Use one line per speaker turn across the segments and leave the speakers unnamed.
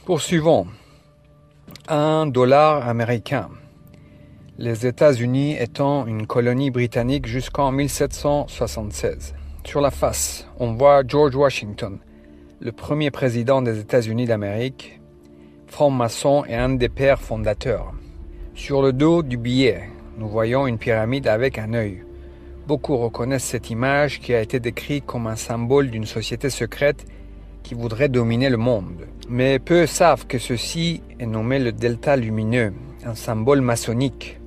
Poursuivons. 1$ américain. Les États-Unis étant une colonie britannique jusqu'en 1776. Sur la face, on voit George Washington, le premier président des États-Unis d'Amérique, franc-maçon et un des pères fondateurs. Sur le dos du billet, nous voyons une pyramide avec un œil. Beaucoup reconnaissent cette image qui a été décrite comme un symbole d'une société secrète qui voudrait dominer le monde. Mais peu savent que ceci est nommé le delta lumineux, un symbole maçonnique.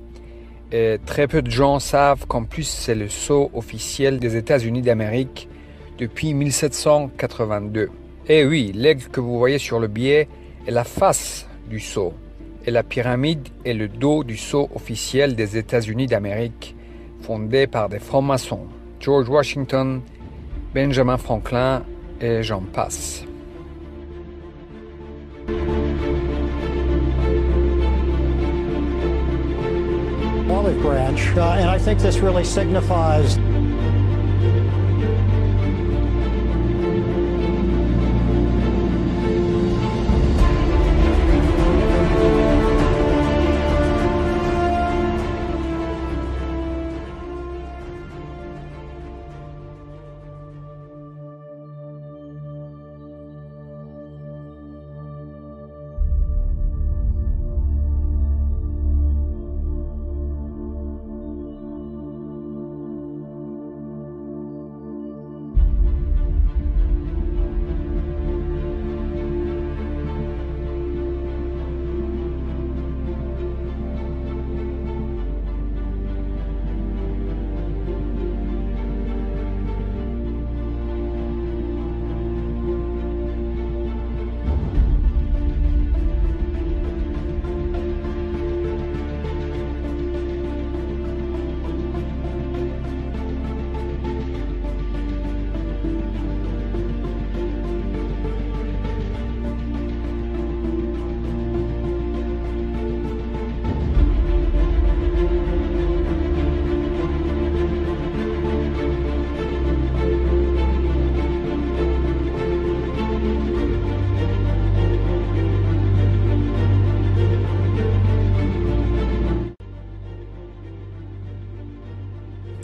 Et très peu de gens savent qu'en plus c'est le sceau officiel des États-Unis d'Amérique depuis 1782. Et oui, l'aigle que vous voyez sur le billet est la face du sceau. Et la pyramide est le dos du sceau officiel des États-Unis d'Amérique, fondé par des francs-maçons, George Washington, Benjamin Franklin et j'en passe.
Olive branch, and I think this really signifies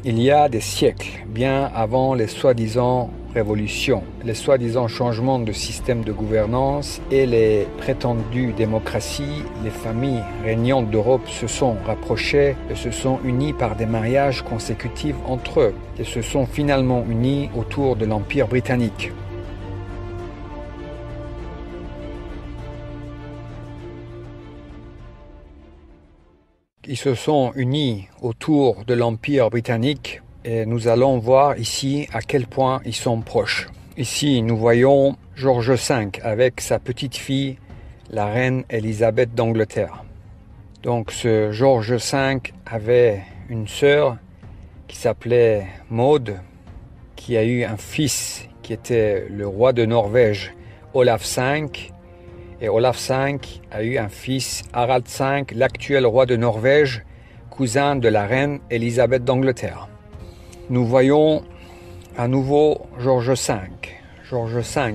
Il y a des siècles, bien avant les soi-disant révolutions, les soi-disant changements de système de gouvernance et les prétendues démocraties, les familles régnantes d'Europe se sont rapprochées et se sont unies par des mariages consécutifs entre eux et se sont finalement unis autour de l'Empire britannique. Ils se sont unis autour de l'Empire britannique et nous allons voir ici à quel point ils sont proches. Ici, nous voyons George V avec sa petite fille, la reine Élisabeth d'Angleterre. Donc ce George V avait une sœur qui s'appelait Maud, qui a eu un fils qui était le roi de Norvège, Olaf V. Et Olaf V a eu un fils, Harald V, l'actuel roi de Norvège, cousin de la reine Élisabeth d'Angleterre. Nous voyons à nouveau George V. George V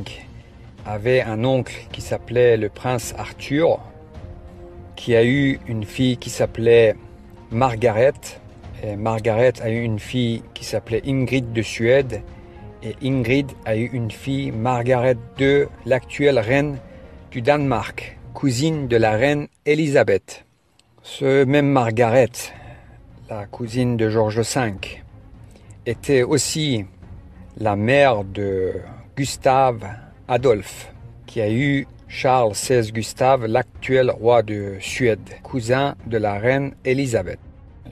avait un oncle qui s'appelait le prince Arthur, qui a eu une fille qui s'appelait Margaret. Et Margaret a eu une fille qui s'appelait Ingrid de Suède. Et Ingrid a eu une fille, Margaret II, l'actuelle reine du Danemark, cousine de la reine Élisabeth. Ce même Margaret, la cousine de George V, était aussi la mère de Gustave Adolphe, qui a eu Charles XVI Gustave, l'actuel roi de Suède, cousin de la reine Élisabeth.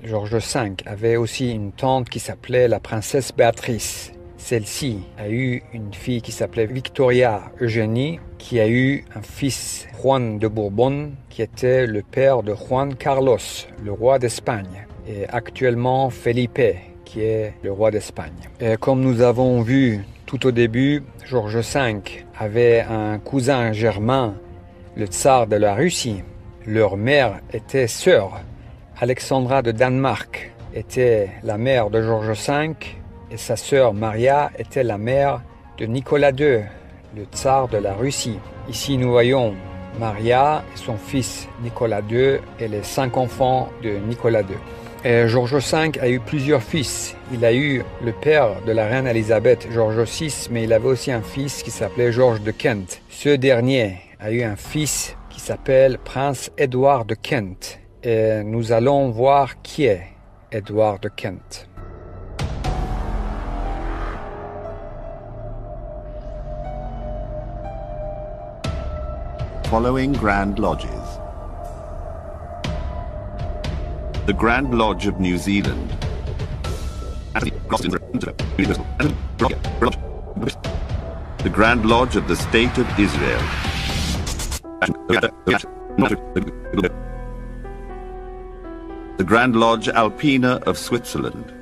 George V avait aussi une tante qui s'appelait la princesse Béatrice. Celle-ci a eu une fille qui s'appelait Victoria Eugénie, qui a eu un fils, Juan de Bourbon, qui était le père de Juan Carlos, le roi d'Espagne, et actuellement Felipe, qui est le roi d'Espagne. Et comme nous avons vu tout au début, George V avait un cousin germain, le tsar de la Russie. Leur mère était sœur. Alexandra de Danemark était la mère de George V, et sa sœur Maria était la mère de Nicolas II, le tsar de la Russie. Ici nous voyons Maria et son fils Nicolas II et les 5 enfants de Nicolas II. Et George V a eu plusieurs fils. Il a eu le père de la reine Elisabeth, George VI, mais il avait aussi un fils qui s'appelait George de Kent. Ce dernier a eu un fils qui s'appelle Prince Édouard de Kent. Et nous allons voir qui est Édouard de Kent.
Following Grand Lodges. The Grand Lodge of New Zealand. The Grand Lodge of the State of Israel. The Grand Lodge Alpina of Switzerland.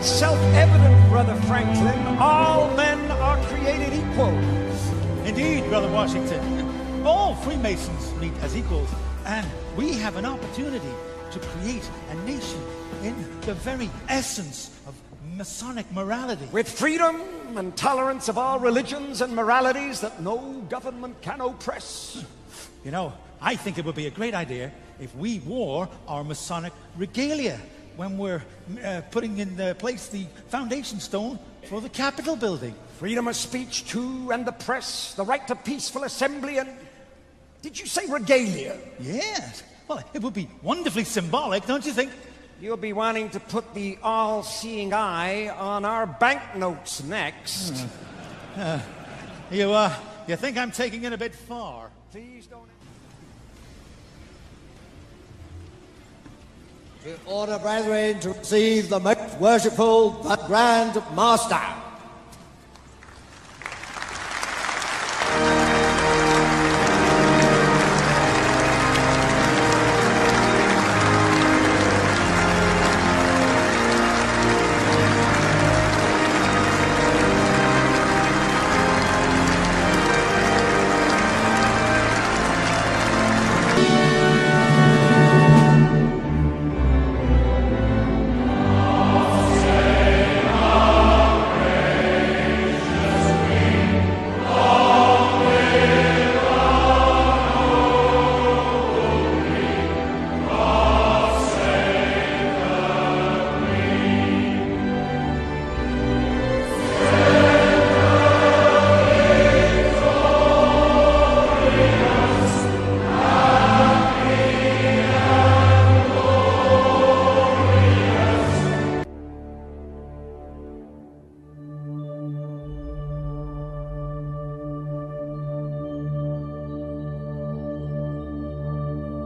Self-evident, Brother Franklin, all men are created equal.
Indeed, Brother Washington. All Freemasons meet as equals, and we have an opportunity to create a nation in the very essence of Masonic morality.
With freedom and tolerance of all religions and moralities that no government can oppress.
You know, I think it would be a great idea if we wore our Masonic regalia when we're putting in place the foundation stone for the Capitol building.
Freedom of speech, too, and the press, the right to peaceful assembly, and... Did you say regalia?
Yes. Well, it would be wonderfully symbolic, don't you think?
You'll be wanting to put the all-seeing eye on our banknotes next.
You think I'm taking it a bit far?
Please don't...
To order, brethren, to receive the most worshipful, the Grand Master.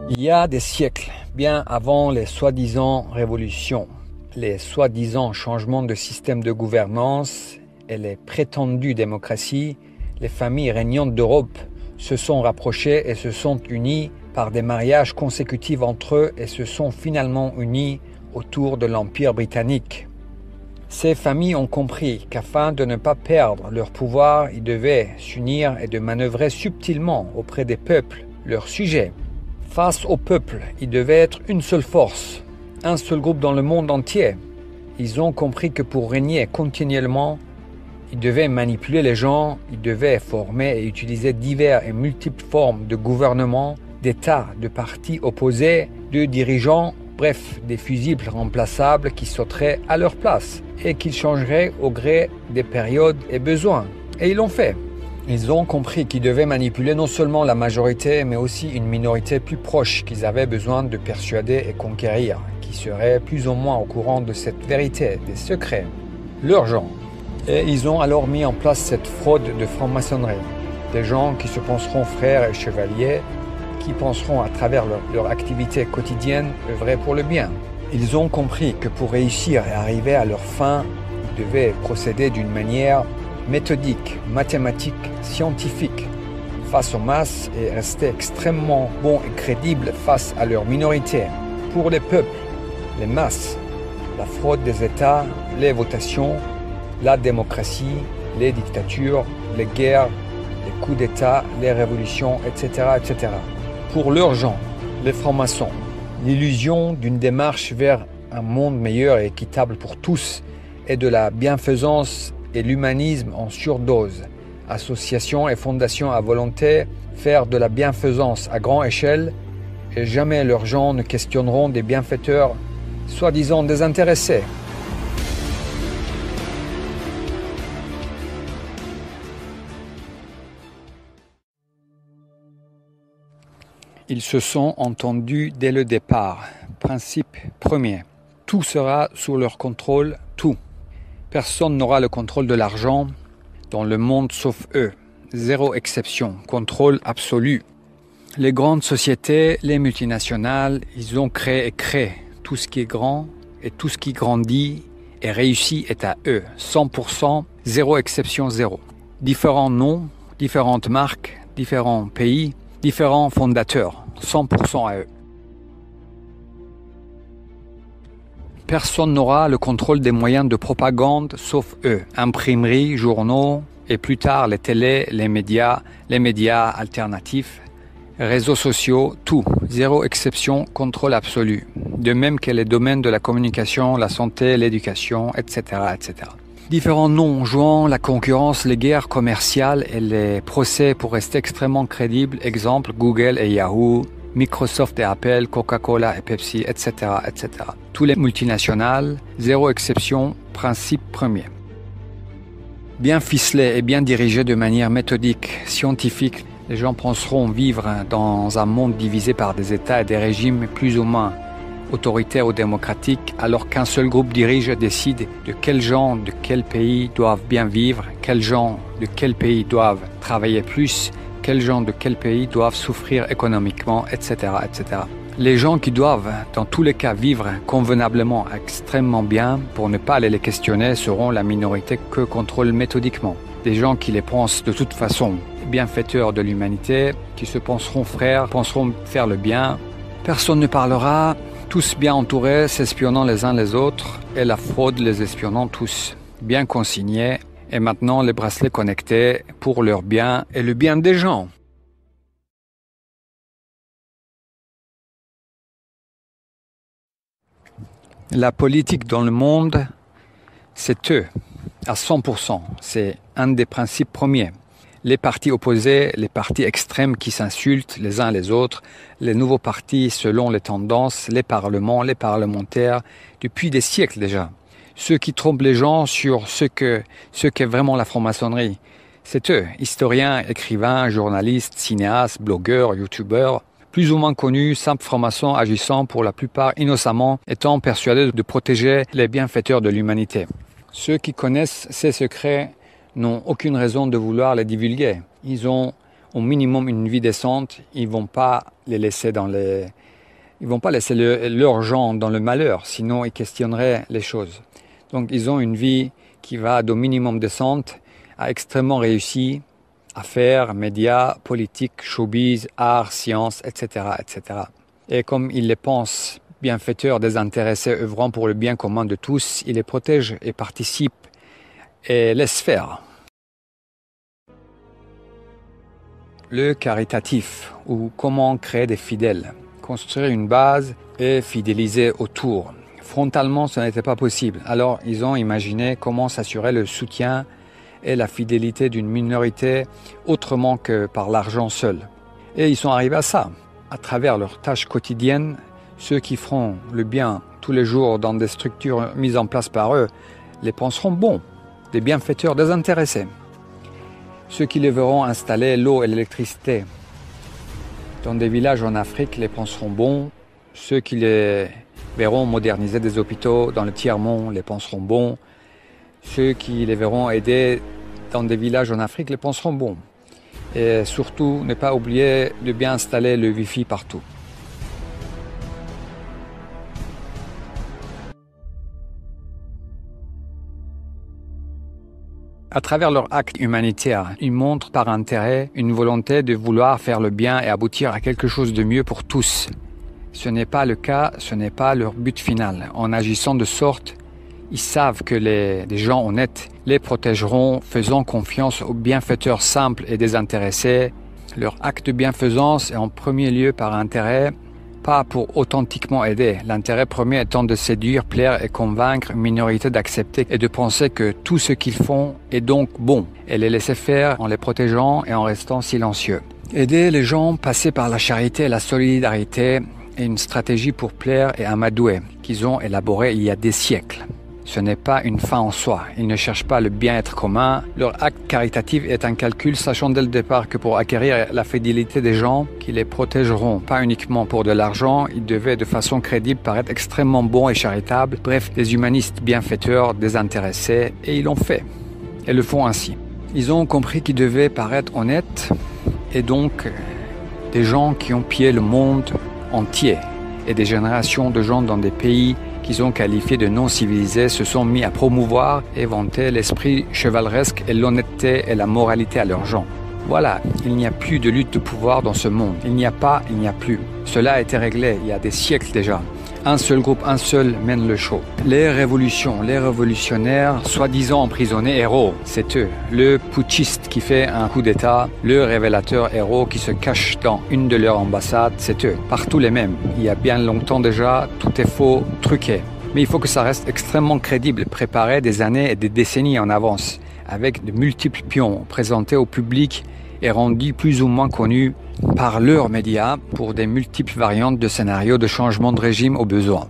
Il y a des siècles, bien avant les soi-disant révolutions, les soi-disant changements de système de gouvernance et les prétendues démocraties, les familles régnantes d'Europe se sont rapprochées et se sont unies par des mariages consécutifs entre eux et se sont finalement unies autour de l'Empire britannique. Ces familles ont compris qu'afin de ne pas perdre leur pouvoir, ils devaient s'unir et de manœuvrer subtilement auprès des peuples, leurs sujets. Face au peuple, ils devaient être une seule force, un seul groupe dans le monde entier. Ils ont compris que pour régner continuellement, ils devaient manipuler les gens, ils devaient former et utiliser diverses et multiples formes de gouvernement, d'États, de partis opposés, de dirigeants, bref, des fusibles remplaçables qui sauteraient à leur place et qu'ils changeraient au gré des périodes et besoins. Et ils l'ont fait. Ils ont compris qu'ils devaient manipuler non seulement la majorité, mais aussi une minorité plus proche qu'ils avaient besoin de persuader et conquérir, qui serait plus ou moins au courant de cette vérité, des secrets, leur genre. Et ils ont alors mis en place cette fraude de franc-maçonnerie. Des gens qui se penseront frères et chevaliers, qui penseront à travers leur activité quotidienne œuvrer pour le bien. Ils ont compris que pour réussir et arriver à leur fin, ils devaient procéder d'une manière méthodique, mathématique, scientifique, face aux masses et rester extrêmement bons et crédibles face à leur minorité. Pour les peuples, les masses, la fraude des États, les votations, la démocratie, les dictatures, les guerres, les coups d'État, les révolutions, etc., etc. Pour leurs gens, les francs-maçons, l'illusion d'une démarche vers un monde meilleur et équitable pour tous et de la bienfaisance et l'humanisme en surdose. Associations et fondations à volonté, faire de la bienfaisance à grande échelle et jamais leurs gens ne questionneront des bienfaiteurs soi-disant désintéressés. Ils se sont entendus dès le départ. Principe premier. Tout sera sous leur contrôle, tout. Personne n'aura le contrôle de l'argent dans le monde sauf eux. Zéro exception. Contrôle absolu. Les grandes sociétés, les multinationales, ils ont créé et créent. Tout ce qui est grand et tout ce qui grandit et réussit est à eux. 100%, zéro exception, zéro. Différents noms, différentes marques, différents pays, différents fondateurs. 100% à eux. Personne n'aura le contrôle des moyens de propagande sauf eux. Imprimeries, journaux et plus tard les télés, les médias alternatifs, réseaux sociaux, tout. Zéro exception, contrôle absolu. De même que les domaines de la communication, la santé, l'éducation, etc., etc. Différents noms jouant la concurrence, les guerres commerciales et les procès pour rester extrêmement crédibles. Exemple, Google et Yahoo, Microsoft et Apple, Coca-Cola et Pepsi, etc., etc. Tous les multinationales, zéro exception, principe premier. Bien ficelés et bien dirigés de manière méthodique, scientifique, les gens penseront vivre dans un monde divisé par des États et des régimes plus ou moins autoritaires ou démocratiques, alors qu'un seul groupe dirige et décide de quels gens de quel pays doivent bien vivre, quels gens de quel pays doivent travailler plus, quels gens de quel pays doivent souffrir économiquement, etc., etc. Les gens qui doivent, dans tous les cas, vivre convenablement, extrêmement bien, pour ne pas aller les questionner, seront la minorité que contrôlent méthodiquement. Des gens qui les pensent de toute façon bienfaiteurs de l'humanité, qui se penseront frères, penseront faire le bien. Personne ne parlera, tous bien entourés, s'espionnant les uns les autres, et la fraude les espionnant tous, bien consignés, et maintenant les bracelets connectés pour leur bien et le bien des gens. La politique dans le monde, c'est eux, à 100%. C'est un des principes premiers. Les partis opposés, les partis extrêmes qui s'insultent les uns les autres, les nouveaux partis selon les tendances, les parlements, les parlementaires, depuis des siècles déjà. Ceux qui trompent les gens sur ce qu'est vraiment la franc-maçonnerie, c'est eux, historiens, écrivains, journalistes, cinéastes, blogueurs, youtubeurs, plus ou moins connus, simples francs-maçons agissant pour la plupart innocemment, étant persuadés de protéger les bienfaiteurs de l'humanité. Ceux qui connaissent ces secrets n'ont aucune raison de vouloir les divulguer. Ils ont au minimum une vie décente, ils vont pas les laisser leurs gens dans le malheur, sinon ils questionneraient les choses. Donc ils ont une vie qui va d'au minimum décente à extrêmement réussie, affaires, médias, politique, showbiz, art, sciences, etc., etc. Et comme ils les pensent bienfaiteurs, désintéressés, œuvrant pour le bien commun de tous, ils les protègent et participent et laissent faire. Le caritatif, ou comment créer des fidèles, construire une base et fidéliser autour. Frontalement, ce n'était pas possible. Alors, ils ont imaginé comment s'assurer le soutien et la fidélité d'une minorité autrement que par l'argent seul. Et ils sont arrivés à ça. À travers leurs tâches quotidiennes, ceux qui feront le bien tous les jours dans des structures mises en place par eux les penseront bons, des bienfaiteurs désintéressés. Ceux qui les verront installer l'eau et l'électricité dans des villages en Afrique les penseront bons. Ceux qui les verront moderniser des hôpitaux dans le tiers-monde les penseront bons. Ceux qui les verront aider dans des villages en Afrique les penseront bon. Et surtout, ne pas oublier de bien installer le Wi-Fi partout. À travers leur acte humanitaire, ils montrent par intérêt une volonté de vouloir faire le bien et aboutir à quelque chose de mieux pour tous. Ce n'est pas le cas, ce n'est pas leur but final. En agissant de sorte, ils savent que des gens honnêtes les protégeront, faisant confiance aux bienfaiteurs simples et désintéressés. Leur acte de bienfaisance est en premier lieu par intérêt, pas pour authentiquement aider. L'intérêt premier étant de séduire, plaire et convaincre une minorité d'accepter et de penser que tout ce qu'ils font est donc bon, et les laisser faire en les protégeant et en restant silencieux. Aider les gens passer par la charité et la solidarité est une stratégie pour plaire et amadouer qu'ils ont élaborée il y a des siècles. Ce n'est pas une fin en soi. Ils ne cherchent pas le bien-être commun. Leur acte caritatif est un calcul, sachant dès le départ que pour acquérir la fidélité des gens qui les protégeront, pas uniquement pour de l'argent, ils devaient de façon crédible paraître extrêmement bons et charitables. Bref, des humanistes bienfaiteurs, désintéressés, et ils l'ont fait. Et le font ainsi. Ils ont compris qu'ils devaient paraître honnêtes, et donc des gens qui ont pillé le monde entier, et des générations de gens dans des pays qu'ils ont qualifiés de non-civilisés se sont mis à promouvoir et vanter l'esprit chevaleresque et l'honnêteté et la moralité à leurs gens. Voilà, il n'y a plus de lutte de pouvoir dans ce monde. Il n'y a pas, il n'y a plus. Cela a été réglé il y a des siècles déjà. Un seul groupe, un seul mène le show. Les révolutions, les révolutionnaires, soi-disant emprisonnés héros, c'est eux. Le putschiste qui fait un coup d'état, le révélateur héros qui se cache dans une de leurs ambassades, c'est eux. Partout les mêmes. Il y a bien longtemps déjà, tout est faux, truqué. Mais il faut que ça reste extrêmement crédible, préparé des années et des décennies en avance, avec de multiples pions présentés au public et rendus plus ou moins connus par leurs médias pour des multiples variantes de scénarios de changement de régime au besoin.